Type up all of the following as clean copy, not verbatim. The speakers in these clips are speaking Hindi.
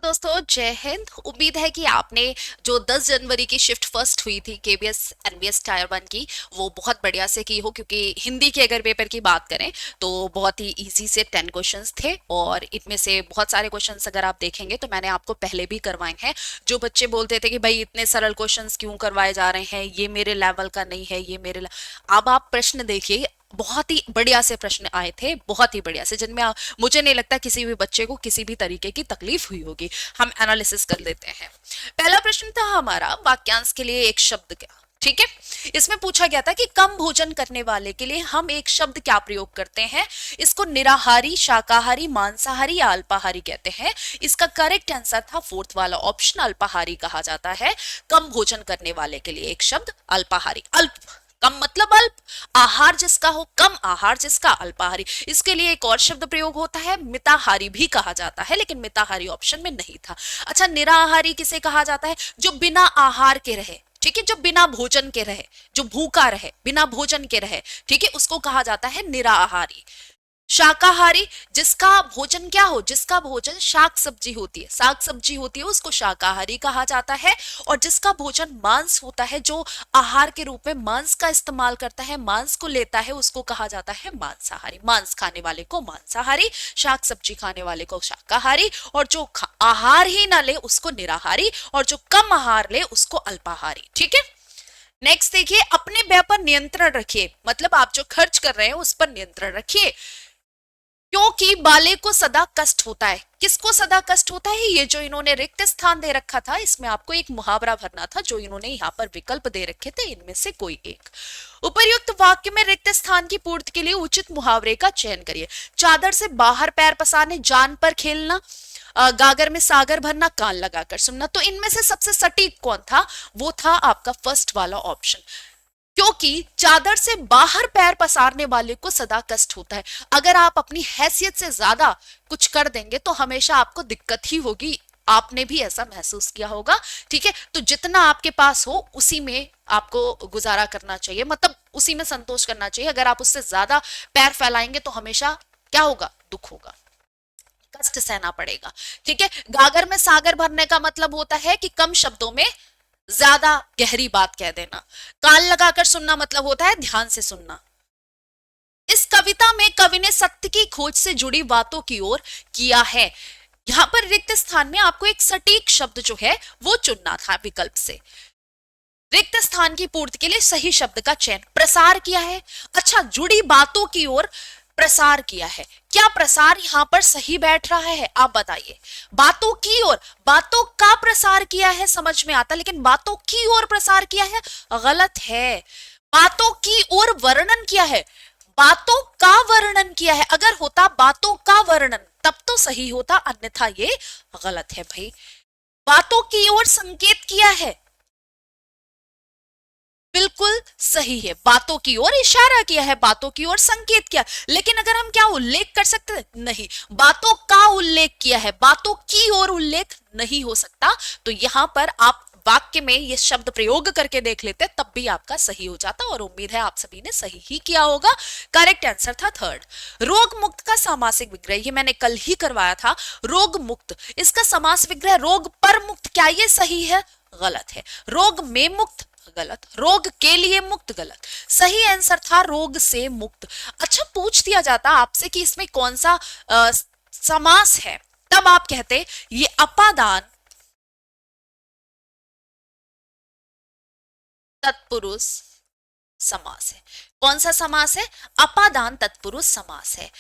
दोस्तों जय हिंद। उम्मीद है कि आपने जो 10 जनवरी की शिफ्ट फर्स्ट हुई थी केबीएस एनबीएस टायर 1 की वो बहुत बढ़िया से की हो, क्योंकि हिंदी के अगर पेपर की बात करें तो बहुत ही इजी से 10 क्वेश्चंस थे और इनमें से बहुत सारे क्वेश्चंस अगर आप देखेंगे तो मैंने आपको पहले भी करवाए हैं। जो बच्चे बोलते थे कि भाई इतने सरल क्वेश्चंस क्यों करवाए जा रहे हैं, ये मेरे लेवल का नहीं है, ये मेरे अब आप प्रश्न देखिए, बहुत ही बढ़िया से प्रश्न आए थे, बहुत ही बढ़िया से, जिनमें मुझे नहीं लगता किसी भी बच्चे को किसी भी तरीके की तकलीफ हुई होगी। हम एनालिसिस कर लेते हैं। पहला प्रश्न था हमारा वाक्यांश के लिए एक शब्द क्या। ठीक है, इसमें पूछा गया था कि कम भोजन करने वाले के लिए हम एक शब्द क्या प्रयोग करते हैं। इसको निराहारी, शाकाहारी, मांसाहारी या अल्पाहारी कहते हैं। इसका करेक्ट आंसर था फोर्थ वाला ऑप्शन, अल्पाहारी कहा जाता है कम भोजन करने वाले के लिए एक शब्द अल्पाहारी। अल्प कम मतलब अल्प, आहार जिसका हो, कम आहार जिसका, अल्पाहारी। इसके लिए एक और शब्द प्रयोग होता है, मिताहारी भी कहा जाता है, लेकिन मिताहारी ऑप्शन में नहीं था। अच्छा, निराहारी किसे कहा जाता है? जो बिना आहार के रहे, ठीक है, जो बिना भोजन के रहे, जो भूखा रहे, बिना भोजन के रहे, ठीक है, उसको कहा जाता है निराहारी। शाकाहारी जिसका भोजन क्या हो, जिसका भोजन शाक सब्जी होती है, साग सब्जी होती है, उसको शाकाहारी कहा जाता है। और जिसका भोजन मांस होता है, जो आहार के रूप में मांस का इस्तेमाल करता है, मांस को लेता है, उसको कहा जाता है मांसाहारी। मांस खाने वाले को मांसाहारी, शाक सब्जी खाने वाले को शाकाहारी, और जो आहार ही ना ले उसको निराहारी, और जो कम आहार ले उसको अल्पाहारी। ठीक है, नेक्स्ट देखिए, अपने व्यय पर नियंत्रण रखिए, मतलब आप जो खर्च कर रहे हैं उस पर नियंत्रण रखिए, क्योंकि बाले को सदा कष्ट होता है। किसको सदा कष्ट होता है? ये जो इन्होंने रिक्त स्थान दे रखा था, इसमें आपको एक मुहावरा भरना था, जो इन्होंने यहाँ पर विकल्प दे रखे थे, इनमें से कोई एक। उपर्युक्त वाक्य में रिक्त स्थान की पूर्ति के लिए उचित मुहावरे का चयन करिए। चादर से बाहर पैर पसारने, जान पर खेलना, गागर में सागर भरना, कान लगाकर सुनना। तो इनमें से सबसे सटीक कौन था? वो था आपका फर्स्ट वाला ऑप्शन, क्योंकि चादर से बाहर पैर पसारने वाले को सदा कष्ट होता है। अगर आप अपनी हैसियत से ज्यादा कुछ कर देंगे तो हमेशा आपको दिक्कत ही होगी, आपने भी ऐसा महसूस किया होगा। ठीक है, तो जितना आपके पास हो उसी में आपको गुजारा करना चाहिए, मतलब उसी में संतोष करना चाहिए। अगर आप उससे ज्यादा पैर फैलाएंगे तो हमेशा क्या होगा? दुख होगा, कष्ट सहना पड़ेगा। ठीक है, गागर में सागर भरने का मतलब होता है कि कम शब्दों में ज्यादा गहरी बात कह देना। कान लगाकर सुनना मतलब होता है ध्यान से सुनना। इस कविता में कवि ने सत्य की खोज से जुड़ी बातों की ओर किया है। यहां पर रिक्त स्थान में आपको एक सटीक शब्द जो है वो चुनना था विकल्प से। रिक्त स्थान की पूर्ति के लिए सही शब्द का चयन, प्रसार किया है। अच्छा, जुड़ी बातों की ओर प्रसार किया है, क्या प्रसार यहां पर सही बैठ रहा है? आप बताइए। बातों की ओर, बातों का प्रसार किया है समझ में आता, लेकिन बातों की ओर प्रसार किया है गलत है। बातों की ओर वर्णन किया है, बातों का वर्णन किया है। अगर होता बातों का वर्णन तब तो सही होता, अन्यथा ये गलत है भाई। बातों की ओर संकेत किया है, बिल्कुल सही है। बातों की ओर इशारा किया है, बातों की ओर संकेत किया, लेकिन अगर हम क्या उल्लेख कर सकते हैं? नहीं, बातों का उल्लेख किया है, बातों की ओर उल्लेख नहीं हो सकता। तो यहां पर आप वाक्य में ये शब्द प्रयोग करके देख लेते, तब भी आपका सही हो जाता, और उम्मीद है आप सभी ने सही ही किया होगा। करेक्ट आंसर था थर्ड। रोग मुक्त का सामासिक विग्रह, ये मैंने कल ही करवाया था। रोग मुक्त, इसका समास विग्रह रोग पर मुक्त, क्या ये सही है? गलत है। रोग में मुक्त, गलत। रोग के लिए मुक्त, गलत। सही आंसर था रोग से मुक्त। अच्छा, पूछ दिया जाता आपसे कि इसमें कौन सा समास है, तब आप कहते ये अपादान तत्पुरुष समास है। कौन सा समास है? अपादान तत्पुरुष समास है।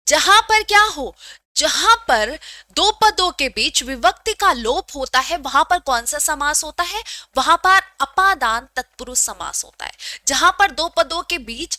जहां पर क्या हो, जहां पर दो पदों के बीच विभक्ति का लोप होता है, वहां पर कौन सा समास होता है? वहां पर अपादान तत्पुरुष समास होता है। जहां पर दो पदों के बीच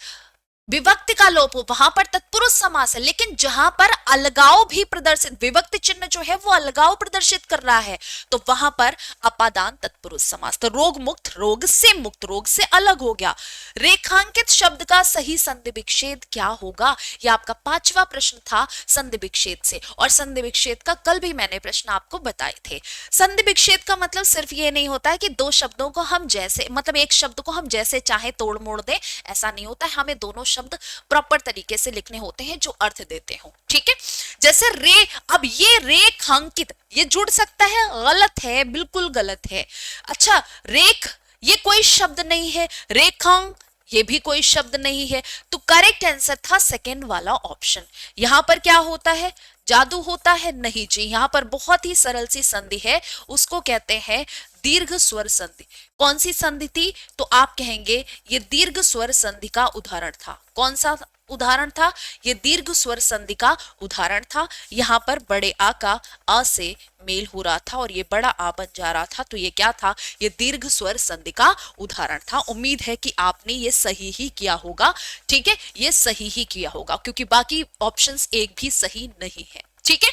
विभक्ति का लोप हो वहां पर तत्पुरुष समास है, लेकिन जहां पर अलगाव भी प्रदर्शित, विभक्ति चिन्ह जो है वो अलगाव प्रदर्शित कर रहा है, तो वहां पर अपादान तत्पुरुष समास। तो रोग मुक्त, रोग से मुक्त, रोग से अलग हो गया। रेखांकित शब्द का सही संधि विच्छेद क्या होगा? यह आपका पांचवा प्रश्न था संधि विच्छेद से, और संधि विच्छेद का कल भी मैंने प्रश्न आपको बताए थे। संधि विच्छेद का मतलब सिर्फ ये नहीं होता है कि दो शब्दों को हम जैसे, मतलब एक शब्द को हम जैसे चाहे तोड़ मोड़ दें, ऐसा नहीं होता है। हमें दोनों शब्द प्रॉपर तरीके से लिखने होते हैं जो अर्थ देते हो। ठीक है, जैसे जैसे रे, अब ये रेखांकित, ये जुड़ सकता है? गलत है, बिल्कुल गलत है। अच्छा, रेख ये कोई शब्द नहीं है, रेखांक ये भी कोई शब्द नहीं है, तो करेक्ट आंसर था सेकेंड वाला ऑप्शन। यहां पर क्या होता है, जादू होता है? नहीं जी, यहां पर बहुत ही सरल सी संधि है, उसको कहते हैं दीर्घ स्वर संधि। कौन सी संधि थी? तो आप कहेंगे ये दीर्घ स्वर संधि का उदाहरण था। कौन सा उदाहरण था? ये दीर्घ स्वर संधि का उदाहरण था। यहां पर बड़े आ का अ से मेल हो रहा था और ये बड़ा आ बन जा रहा था, तो ये क्या था? ये दीर्घ स्वर संधि का उदाहरण था। उम्मीद है कि आपने ये सही ही किया होगा। ठीक है, ये सही ही किया होगा क्योंकि बाकी ऑप्शंस एक भी सही नहीं है। ठीक है,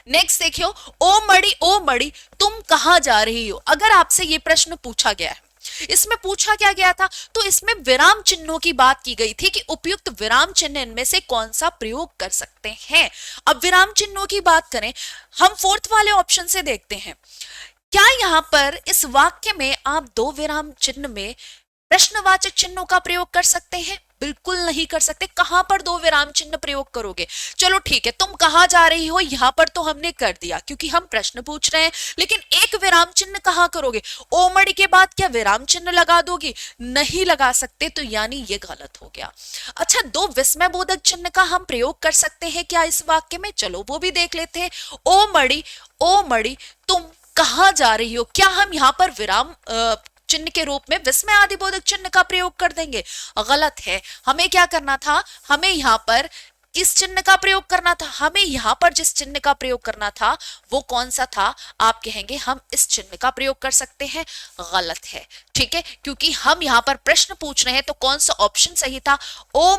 नेक्स्ट देखियो, ओ मड़ी तुम कहां जा रही हो? अगर आपसे ये प्रश्न पूछा गया है, इसमें पूछा क्या गया था? तो इसमें विराम चिन्हों की बात की गई थी कि उपयुक्त विराम चिन्ह इनमें से कौन सा प्रयोग कर सकते हैं। अब विराम चिन्हों की बात करें, हम फोर्थ वाले ऑप्शन से देखते हैं। क्या यहां पर इस वाक्य में आप दो विराम चिन्ह में प्रश्नवाचक चिन्हों का प्रयोग कर सकते हैं? बिल्कुल नहीं कर सकते। कहां पर दो विराम चिन्ह प्रयोग करोगे? चलो ठीक है, तुम कहां जा रही हो यहां पर तो हमने कर दिया क्योंकि हम प्रश्न पूछ रहे हैं, लेकिन एक विराम चिन्ह कहां करोगे? ओमड़ी के बाद क्या विराम चिन्ह लगा दोगे? नहीं लगा सकते, तो यानी ये गलत हो गया। अच्छा, दो विस्मय बोधक चिन्ह का हम प्रयोग कर सकते हैं क्या इस वाक्य में? चलो वो भी देख लेते हैं। ओ मड़ी तुम कहां जा रही हो, क्या हम यहां पर विराम चिन्ह के रूप में विस्मय आदि बोधक चिन्ह का प्रयोग कर देंगे? गलत है। हमें क्या करना था? हमें यहां पर किस चिन्ह का प्रयोग करना था? हमें यहां पर जिस चिन्ह का प्रयोग करना था वो कौन सा था? आप कहेंगे हम इस चिन्ह का प्रयोग कर सकते हैं। गलत है। ठीक है, क्योंकि हम यहां पर प्रश्न पूछ रहे हैं, तो कौन सा ऑप्शन सही था? ओ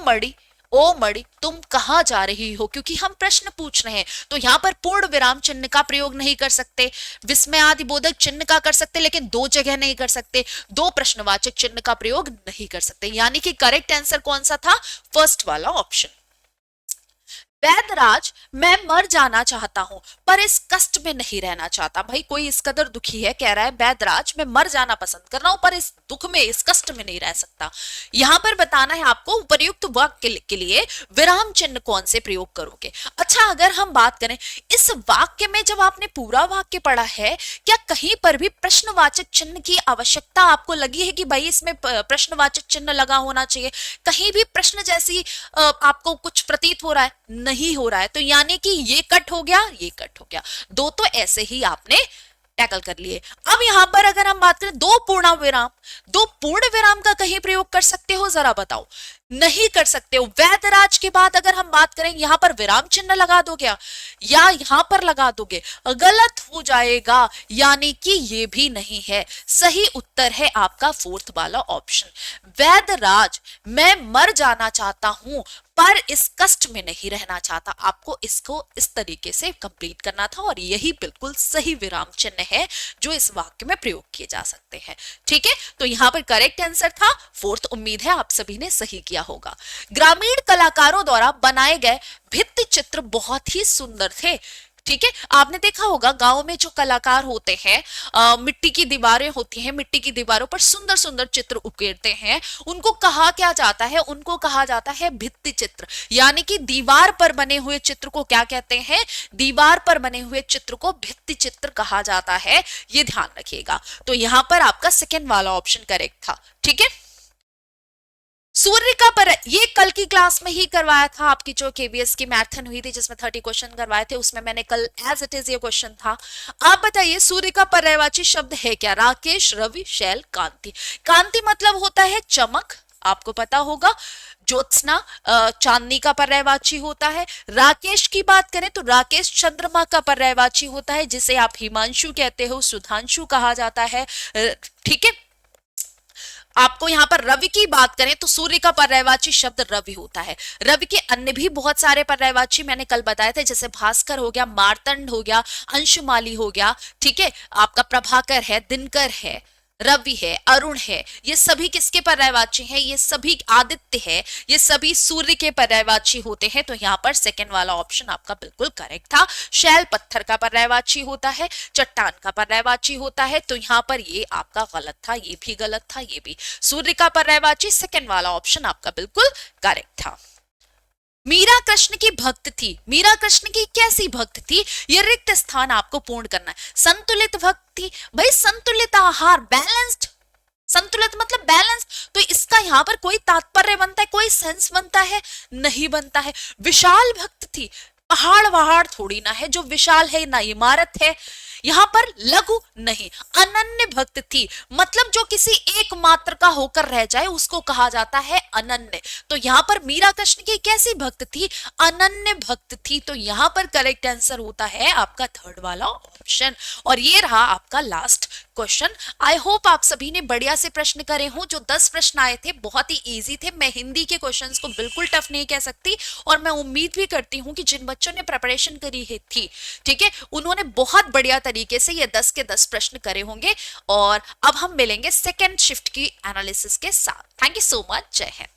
मड़ी तुम कहां जा रही हो, क्योंकि हम प्रश्न पूछ रहे हैं, तो यहां पर पूर्ण विराम चिन्ह का प्रयोग नहीं कर सकते। विस्मय आदि बोधक चिन्ह का कर सकते, लेकिन दो जगह नहीं कर सकते। दो प्रश्नवाचक चिन्ह का प्रयोग नहीं कर सकते, यानी कि करेक्ट आंसर कौन सा था? फर्स्ट वाला ऑप्शन। वैदराज, मैं मर जाना चाहता हूं पर इस कष्ट में नहीं रहना चाहता। भाई कोई इस कदर दुखी है, कह रहा है वैदराज मैं मर जाना पसंद कर रहा हूं पर इस दुख में, इस कष्ट में नहीं रह सकता। यहां पर बताना है आपको उपर्युक्त वाक्य के लिए विराम चिन्ह कौन से प्रयोग करोगे। अच्छा, अगर हम बात करें इस वाक्य में, जब आपने पूरा वाक्य पढ़ा है, क्या कहीं पर भी प्रश्नवाचक चिन्ह की आवश्यकता आपको लगी है कि भाई इसमें प्रश्नवाचक चिन्ह लगा होना चाहिए? कहीं भी प्रश्न जैसी आपको कुछ प्रतीत हो रहा है? नहीं हो रहा है, तो यानी कि ये कट हो गया, ये कट हो गया। दो तो ऐसे ही आपने टैकल कर लिए। अब यहां पर अगर हम बात करें दो पूर्ण विराम, दो पूर्ण विराम का कहीं प्रयोग कर सकते हो? जरा बताओ। नहीं कर सकते हो। वैदराज के बाद अगर हम बात करें, यहां पर विराम चिन्ह लगा दोगे या यहां पर लगा दोगे? गलत हो जाएगा, यानी कि ये भी नहीं है। सही उत्तर है आपका फोर्थ वाला ऑप्शन। वैदराज, मैं मर जाना चाहता हूं पर इस कष्ट में नहीं रहना चाहता। आपको इसको इस तरीके से कंप्लीट करना था और यही बिल्कुल सही विराम चिन्ह है जो इस वाक्य में प्रयोग किए जा सकते हैं। ठीक है, तो यहां पर करेक्ट आंसर था फोर्थ। उम्मीद है आप सभी ने सही किया होगा। ग्रामीण कलाकारों द्वारा बनाए गए भित्ति चित्र बहुत ही सुंदर थे। ठीक है, आपने देखा होगा गांव में जो कलाकार होते हैं, मिट्टी की दीवारें होती हैं, मिट्टी की दीवारों पर सुंदर सुंदर चित्र उकेरते हैं। उनको कहा क्या जाता है? उनको कहा जाता है भित्ति चित्र, यानी कि दीवार पर बने हुए चित्र को क्या कहते हैं? दीवार पर बने हुए चित्र को भित्ति चित्र कहा जाता है। ये ध्यान रखिएगा। तो यहां पर आपका सेकेंड वाला ऑप्शन करेक्ट था। ठीक है, सूर्य का पर, ये कल की क्लास में ही करवाया था। आपकी जो केबीएस की मैराथन हुई थी जिसमें 30 क्वेश्चन करवाए थे, उसमें मैंने कल एज इट इज ये क्वेश्चन था। आप बताइए सूर्य का पर्यायवाची शब्द है क्या? राकेश, रवि, शैल, कांति। कांति मतलब होता है चमक, आपको पता होगा। ज्योत्सना चांदनी का पर्यायवाची होता है। राकेश की बात करें तो राकेश चंद्रमा का पर्यायवाची होता है, जिसे आप हिमांशु कहते हो, सुधांशु कहा जाता है। ठीक है, आपको यहां पर रवि की बात करें तो सूर्य का पर्यायवाची शब्द रवि होता है। रवि के अन्य भी बहुत सारे पर्यायवाची मैंने कल बताए थे, जैसे भास्कर हो गया, मार्तंड हो गया, अंशुमाली हो गया। ठीक है, आपका प्रभाकर है, दिनकर है, रवि है, अरुण है। ये सभी किसके पर्यायवाची हैं? ये सभी आदित्य है, ये सभी सूर्य के पर्यायवाची होते हैं। तो यहाँ पर सेकंड वाला ऑप्शन आपका बिल्कुल करेक्ट था। शैल पत्थर का पर्यायवाची होता है, चट्टान का पर्यायवाची होता है। तो यहाँ पर ये आपका गलत था, ये भी गलत था, ये भी। सूर्य का पर्यायवाची सेकंड वाला ऑप्शन आपका बिल्कुल करेक्ट था। मीरा कृष्ण की भक्त थी। मीरा कृष्ण की कैसी भक्त थी, ये रिक्त स्थान आपको पूर्ण करना है। संतुलित भक्त थी, भाई संतुलित आहार, बैलेंस्ड, संतुलित मतलब बैलेंस, तो इसका यहां पर कोई तात्पर्य बनता है, कोई सेंस बनता है, नहीं बनता है। विशाल भक्त थी, पहाड़ वहाड़ थोड़ी ना है जो विशाल है, ना इमारत है। यहां पर लघु नहीं, अनन्य भक्त थी, मतलब जो किसी एक मात्र का होकर रह जाए उसको कहा जाता है अनन्य। तो यहां पर मीरा कृष्ण की कैसी भक्त थी, अनन्य भक्त थी। तो यहां पर करेक्ट आंसर होता है आपका थर्ड वाला ऑप्शन। और ये रहा आपका लास्ट क्वेश्चन। आई होप आप सभी ने बढ़िया से प्रश्न करे हों। जो 10 प्रश्न आए थे बहुत ही इजी थे, मैं हिंदी के क्वेश्चंस को बिल्कुल टफ नहीं कह सकती, और मैं उम्मीद भी करती हूं कि जिन बच्चों ने प्रिपरेशन करी है थी, ठीक है, उन्होंने बहुत बढ़िया तरीके से ये 10 के 10 प्रश्न करे होंगे। और अब हम मिलेंगे सेकेंड शिफ्ट की एनालिसिस के साथ। थैंक यू सो मच, जय हिंद।